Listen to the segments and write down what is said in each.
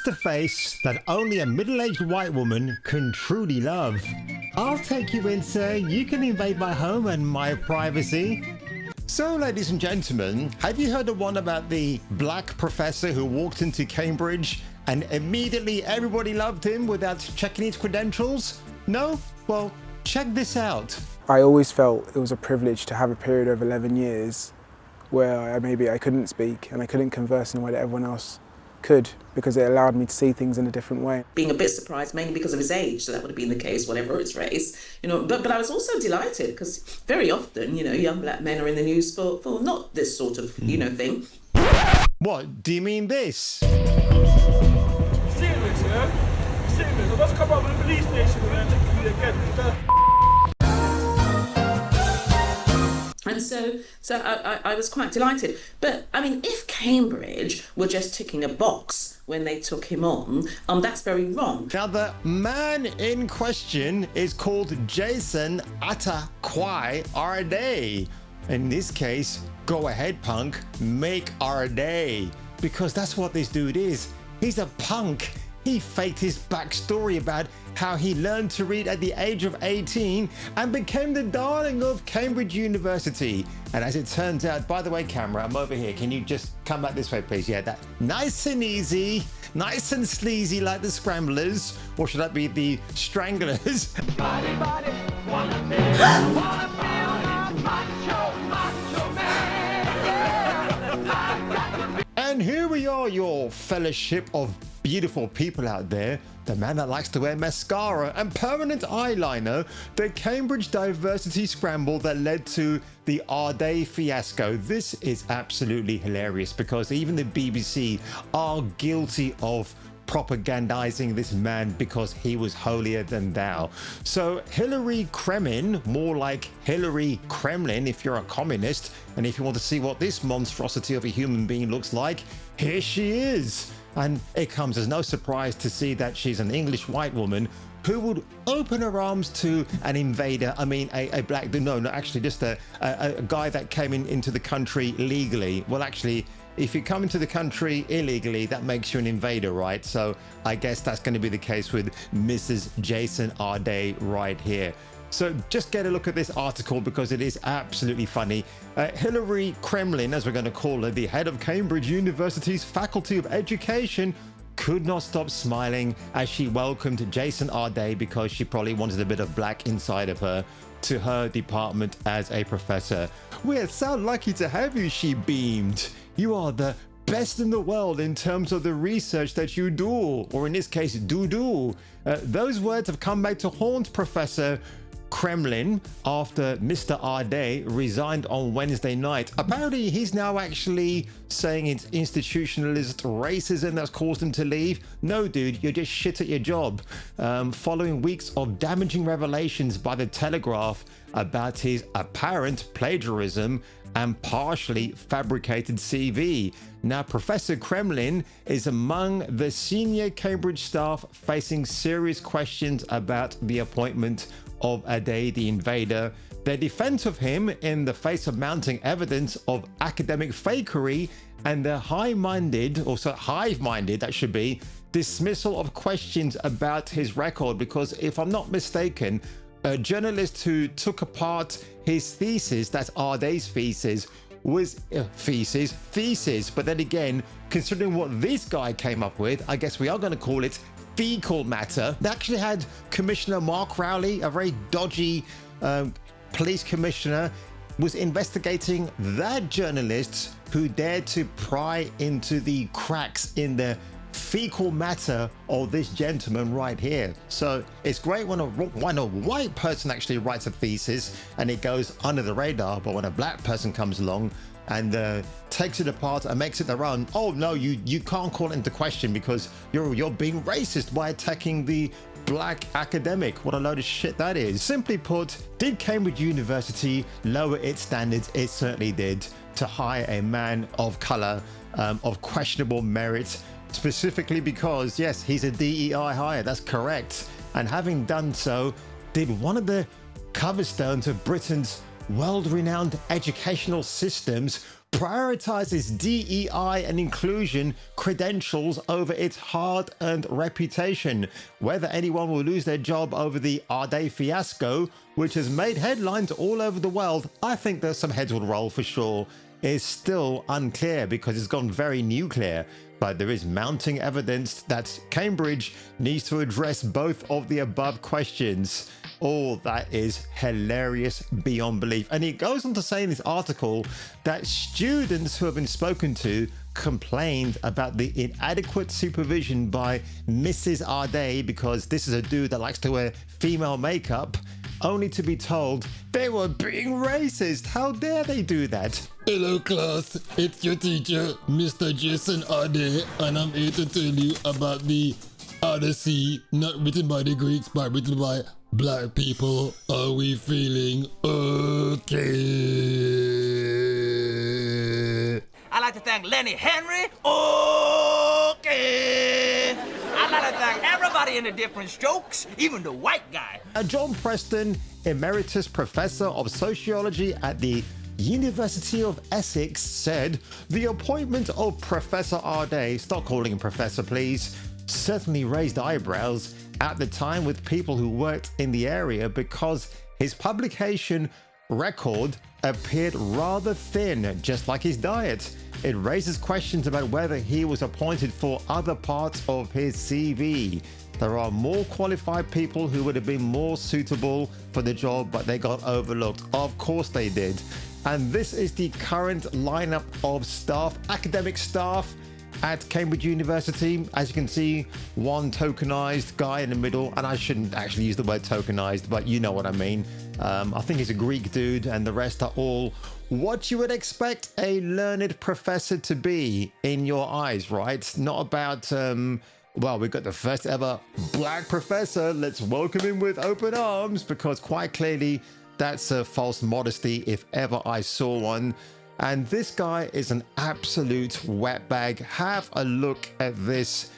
the face that only a middle-aged white woman can truly love. I'll take you in, sir. You can invade my home and my privacy. So, ladies and gentlemen, have you heard the one about the black professor who walked into Cambridge and immediately everybody loved him without checking his credentials? No? Well, check this out. I always felt it was a privilege to have a period of 11 years where maybe I couldn't speak and I couldn't converse in a way that everyone else could, because it allowed me to see things in a different way. Being a bit surprised, mainly because of his age, so that would have been the case, whatever his race, but I was also delighted because very often, young black men are in the news for not this sort of, thing. What, do you mean this? Serious, yeah? Serious. I must come up with the police station and then take you again. And so I was quite delighted. But, I mean, if Cambridge were just ticking a box when they took him on, that's very wrong. Now, the man in question is called Jason Arday. In this case, go ahead, punk, make our day. Because that's what this dude is. He's a punk. He faked his backstory about how he learned to read at the age of 18 and became the darling of Cambridge University. And as it turns out, by the way, camera, I'm over here. Can you just come back this way, please? Yeah, that nice and easy, nice and sleazy like the Scramblers, or should that be the Stranglers? Body, wanna feel, macho man. And here we are, your fellowship of beautiful people out there, the man that likes to wear mascara and permanent eyeliner, the Cambridge diversity scramble that led to the Arday fiasco. This is absolutely hilarious because even the BBC are guilty of propagandizing this man because he was holier than thou. So Hillary Kremlin, more like Hillary Kremlin if you're a communist, and if you want to see what this monstrosity of a human being looks like, here she is. And it comes as no surprise to see that she's an English white woman who would open her arms to an invader. I mean, a black, no, actually just a guy that came into the country legally. Well, actually, if you come into the country illegally, that makes you an invader, right? So I guess that's going to be the case with Mrs. Jason Arday right here. So just get a look at this article because it is absolutely funny. Hillary Kremlin, as we're going to call her, the head of Cambridge University's Faculty of Education, could not stop smiling as she welcomed Jason Arday, because she probably wanted a bit of black inside of her, to her department as a professor. "We're so lucky to have you," she beamed. "You are the best in the world in terms of the research that you do," or in this case, do. Those words have come back to haunt Professor Kremlin after Mr. Arday resigned on Wednesday night. Apparently, he's now actually saying it's institutionalist racism that's caused him to leave. No, dude, you're just shit at your job. Following weeks of damaging revelations by the Telegraph about his apparent plagiarism and partially fabricated CV. Now, Professor Kremlin is among the senior Cambridge staff facing serious questions about the appointment of Arday, the invader. Their defense of him in the face of mounting evidence of academic fakery and the hive-minded that should be, dismissal of questions about his record. Because if I'm not mistaken, a journalist who took apart his thesis, that's Arday's thesis, was thesis. But then again, considering what this guy came up with, I guess we are going to call it fecal matter. They actually had Commissioner Mark Rowley, a very dodgy police commissioner, was investigating that journalist who dared to pry into the cracks in the fecal matter of this gentleman right here. So it's great when a white person actually writes a thesis and it goes under the radar, but when a black person comes along and takes it apart and makes it their own, oh no, you can't call it into question because you're being racist by attacking the black academic. What a load of shit that is. Simply put, did Cambridge University lower its standards? It certainly did, to hire a man of color of questionable merit, specifically because, yes, he's a DEI hire, that's correct. And having done so, did one of the cover stones of Britain's world-renowned educational systems prioritizes DEI and inclusion credentials over its hard-earned reputation. Whether anyone will lose their job over the Arday fiasco, which has made headlines all over the world, I think there's some heads will roll for sure, is still unclear because it's gone very nuclear. But there is mounting evidence that Cambridge needs to address both of the above questions. Oh, that is hilarious beyond belief. And it goes on to say in this article that students who have been spoken to complained about the inadequate supervision by Mrs. Arday, because this is a dude that likes to wear female makeup, only to be told they were being racist. How dare they do that? Hello class, it's your teacher, Mr. Jason Arday, and I'm here to tell you about the Odyssey, not written by the Greeks, but written by black people. Are we feeling okay? I'd like to thank Lenny Henry. Okay. I'd like to thank everybody in the different strokes, even the white guy. John Preston, Emeritus Professor of Sociology at the University of Essex, said the appointment of Professor Arday, stop calling him Professor please, certainly raised eyebrows at the time with people who worked in the area because his publication record appeared rather thin, just like his diet. It raises questions about whether he was appointed for other parts of his CV. There are more qualified people who would have been more suitable for the job, but they got overlooked. Of course they did. And this is the current lineup of staff, academic staff at Cambridge University. As you can see, one tokenized guy in the middle, and I shouldn't actually use the word tokenized, but you know what I mean. I think he's a Greek dude, and the rest are all what you would expect a learned professor to be in your eyes, right? Not about, well, we've got the first ever black professor. Let's welcome him with open arms, because quite clearly that's a false modesty if ever I saw one. And this guy is an absolute wetbag. Have a look at this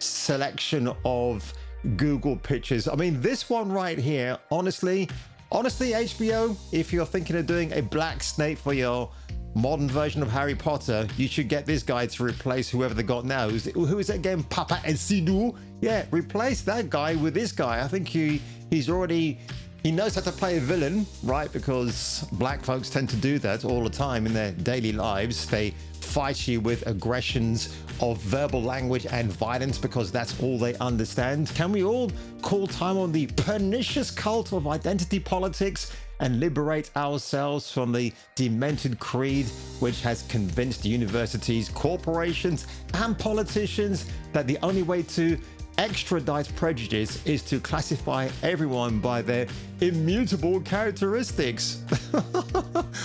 selection of Google pictures. I mean, this one right here, honestly, HBO, if you're thinking of doing a black Snape for your modern version of Harry Potter, you should get this guy to replace whoever they got now. Who is it again? Papa Ensidu? Yeah, replace that guy with this guy. I think he's already... He knows how to play a villain, right? Because black folks tend to do that all the time in their daily lives. They fight you with aggressions of verbal language and violence because that's all they understand. Can we all call time on the pernicious cult of identity politics and liberate ourselves from the demented creed which has convinced universities, corporations, and politicians that the only way to extradite prejudice is to classify everyone by their immutable characteristics?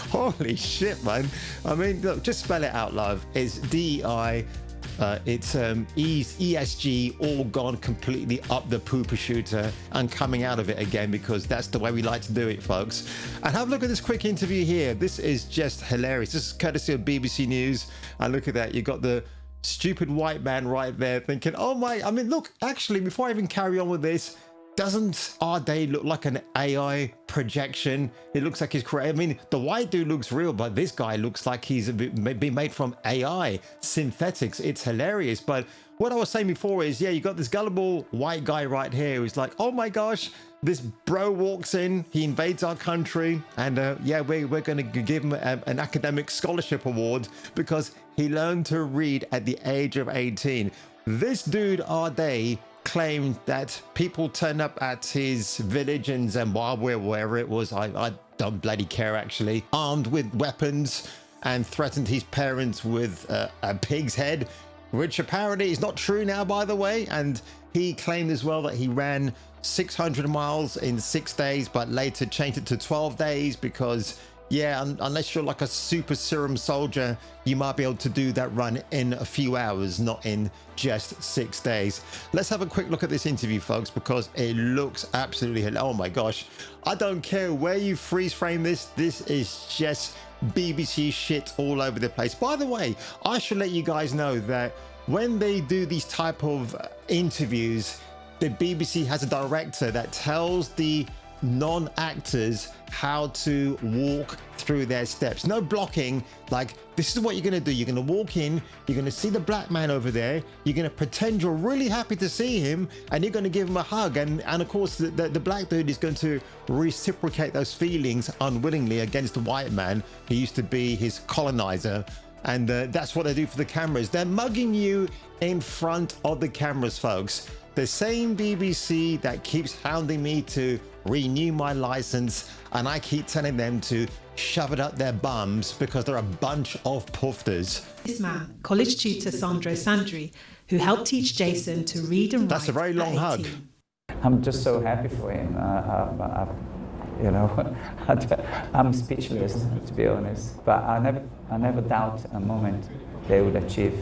Holy shit, man. I mean, look, just spell it out, love. It's DEI, it's ESG, all gone completely up the pooper shooter and coming out of it again, because that's the way we like to do it, folks. And have a look at this quick interview here. This is just hilarious. This is courtesy of BBC News. And look at that. You got the stupid white man right there thinking, oh my, I mean, look, actually, before I even carry on with this, doesn't Arday look like an AI projection? It looks like he's I mean, the white dude looks real, but this guy looks like he's been made from AI, synthetics. It's hilarious. But what I was saying before is, yeah, you got this gullible white guy right here who's like, oh my gosh, this bro walks in, he invades our country, and yeah, we're going to give him an academic scholarship award because he learned to read at the age of 18. This dude, Arday, claimed that people turn up at his village in Zimbabwe, wherever it was, I don't bloody care actually, armed with weapons, and threatened his parents with a pig's head, which apparently is not true now, by the way. And he claimed as well that he ran 600 miles in 6 days, but later changed it to 12 days because, yeah, unless you're like a super serum soldier, you might be able to do that run in a few hours, not in just 6 days. Let's have a quick look at this interview, folks, because it looks absolutely hilarious. Oh my gosh. I don't care where you freeze frame this. This is just BBC shit all over the place. By the way, I should let you guys know that when they do these type of interviews, the BBC has a director that tells the non-actors how to walk through their steps. No blocking. Like, this is what you're going to do. You're going to walk in, you're going to see the black man over there, you're going to pretend you're really happy to see him, and you're going to give him a hug. And of course, the black dude is going to reciprocate those feelings unwillingly against the white man who used to be his colonizer. And that's what they do for the cameras. They're mugging you in front of the cameras, folks. The same BBC that keeps hounding me to renew my license, and I keep telling them to shove it up their bums because they're a bunch of poofters. This man, college tutor Sandro Sandri, who helped teach Jason to read and write. That's a very long hug. 18. I'm just so happy for him. You know, I'm speechless, to be honest. But I never doubt a moment they would achieve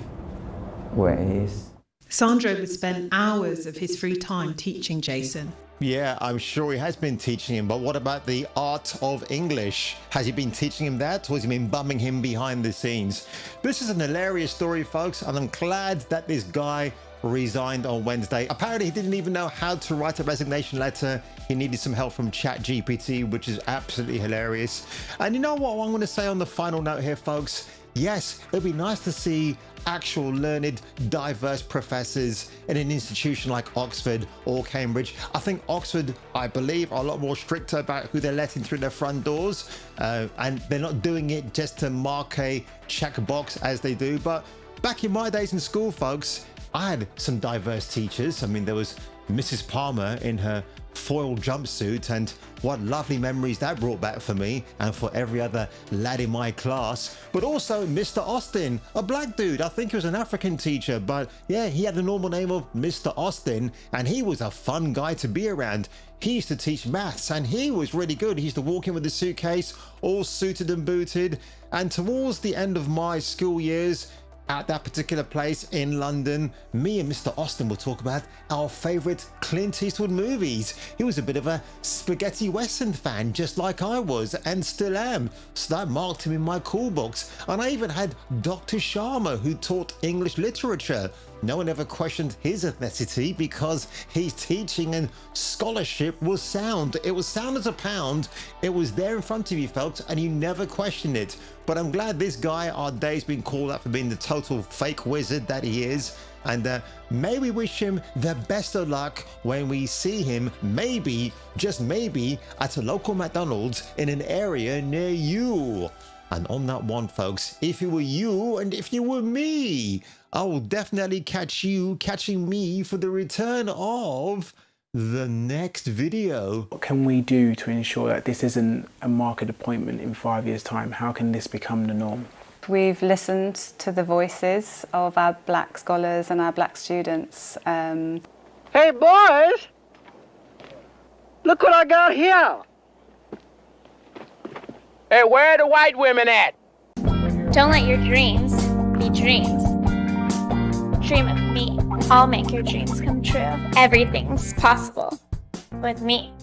where he is. Sandro would spend hours of his free time teaching Jason. Yeah, I'm sure he has been teaching him, but what about the art of English? Has he been teaching him that, or has he been bumming him behind the scenes? This is an hilarious story, folks, and I'm glad that this guy resigned on Wednesday. Apparently, he didn't even know how to write a resignation letter. He needed some help from ChatGPT, which is absolutely hilarious. And you know what I'm going to say on the final note here, folks? Yes, it'd be nice to see actual learned, diverse professors in an institution like Oxford or Cambridge. I think Oxford, I believe, are a lot more stricter about who they're letting through their front doors. And they're not doing it just to mark a checkbox as they do. But back in my days in school, folks, I had some diverse teachers. I mean, there was Mrs. Palmer in her foil jumpsuit, and what lovely memories that brought back for me and for every other lad in my class. But also Mr. Austin, a black dude. I think he was an African teacher, but yeah, he had the normal name of Mr. Austin, and he was a fun guy to be around. He used to teach maths, and he was really good. He used to walk in with a suitcase, all suited and booted. And towards the end of my school years, at that particular place in London, me and Mr. Austin will talk about our favorite Clint Eastwood movies. He was a bit of a spaghetti western fan, just like I was and still am. So that marked him in my cool books. And I even had Dr. Sharma, who taught English literature. No one ever questioned his ethnicity because his teaching and scholarship was sound. It was sound as a pound. It was there in front of you, folks, and you never questioned it. But I'm glad this guy, Arday's been called out for being the total fake wizard that he is. And may we wish him the best of luck when we see him, maybe, just maybe, at a local McDonald's in an area near you. And on that one, folks, if it were you and if you were me, I will definitely catch you catching me for the return of the next video. What can we do to ensure that this isn't a market appointment in 5 years' time? How can this become the norm? We've listened to the voices of our black scholars and our black students. Hey, boys! Look what I got here! Hey, where are the white women at? Don't let your dreams be dreams. Dream of me. I'll make your dreams come true. Everything's possible with me.